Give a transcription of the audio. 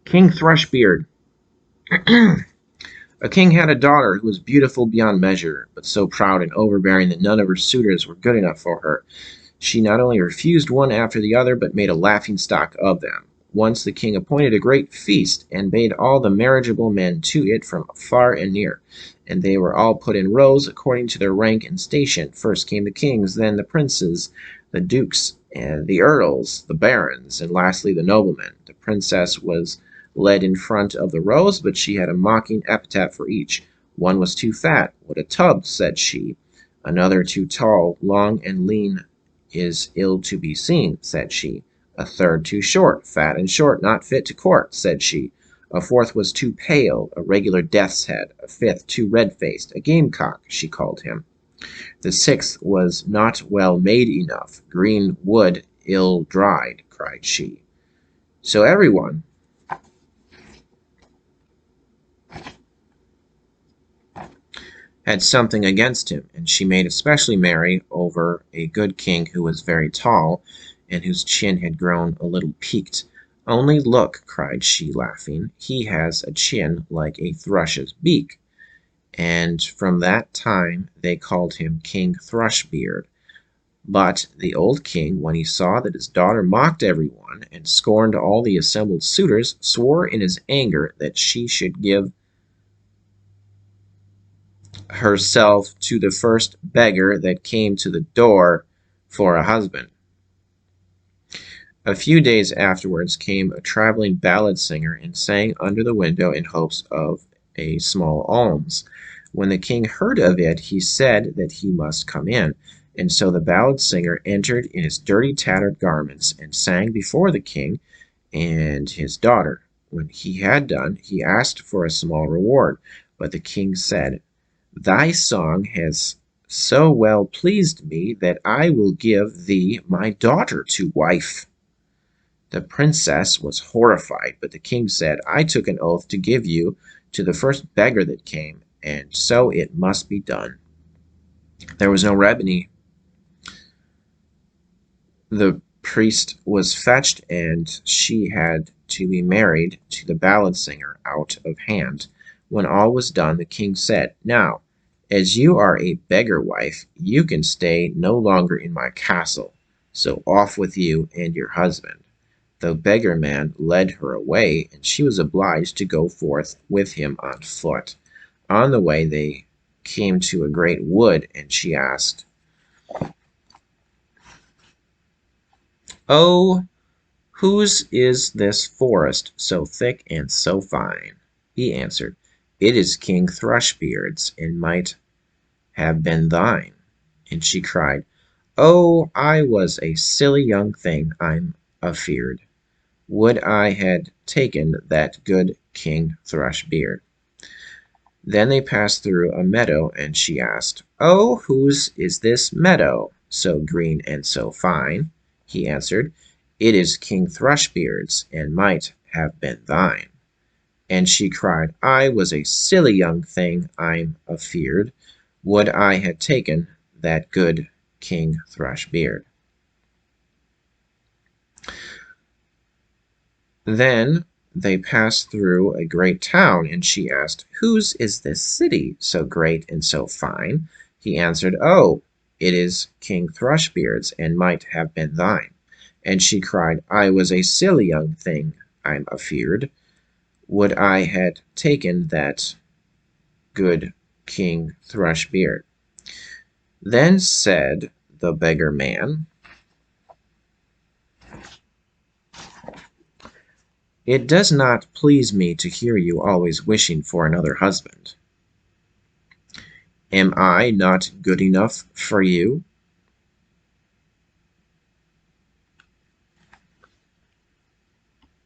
King Thrushbeard. A king had a daughter who was beautiful beyond measure, but so proud and overbearing that none of her suitors were good enough for her. She not only refused one after the other, but made a laughing-stock of them. Once the king appointed a great feast, and bade all the marriageable men to it from far and near. And they were all put in rows according to their rank and station. First came the kings, then the princes, the dukes, and the earls, the barons, and lastly the noblemen. The princess was led in front of the rows, but she had a mocking epithet for each. One was too fat. What a tub, said she. Another too tall, long and lean is ill to be seen, said she. A third too short, fat and short, not fit to court, said she. A fourth was too pale, a regular death's head. A fifth too red-faced, a gamecock, she called him. The sixth was not well made enough, green wood ill dried, cried she. So everyone had something against him, and she made especially merry over a good king who was very tall, and whose chin had grown a little peaked. Only look, cried she, laughing, he has a chin like a thrush's beak. And from that time they called him King Thrushbeard. But the old king, when he saw that his daughter mocked everyone, and scorned all the assembled suitors, swore in his anger that she should give herself to the first beggar that came to the door for a husband. A few days afterwards came a traveling ballad singer and sang under the window in hopes of a small alms. When the king heard of it, he said that he must come in, and so the ballad singer entered in his dirty, tattered garments and sang before the king and his daughter. When he had done, he asked for a small reward, but the king said, Thy song has so well pleased me that I will give thee my daughter to wife. The princess was horrified, but the king said, I took an oath to give you to the first beggar that came, and so it must be done. There was no remedy. The priest was fetched, and she had to be married to the ballad singer out of hand. When all was done, the king said, Now, as you are a beggar wife, you can stay no longer in my castle, so off with you and your husband. The beggar man led her away, and she was obliged to go forth with him on foot. On the way they came to a great wood, and she asked, Oh, whose is this forest so thick and so fine? He answered, It is King Thrushbeard's, and might have been thine. And she cried, Oh, I was a silly young thing, I'm afeard. Would I had taken that good King Thrushbeard. Then they passed through a meadow, and she asked, Oh, whose is this meadow, so green and so fine? He answered, It is King Thrushbeard's, and might have been thine. And she cried, I was a silly young thing, I'm afeard. Would I had taken that good King Thrushbeard. Then they passed through a great town, and she asked, Whose is this city, so great and so fine? He answered, Oh, it is King Thrushbeard's, and might have been thine. And she cried, I was a silly young thing, I'm afeard. Would I had taken that good King Thrushbeard. Then said the beggar man, It does not please me to hear you always wishing for another husband. Am I not good enough for you?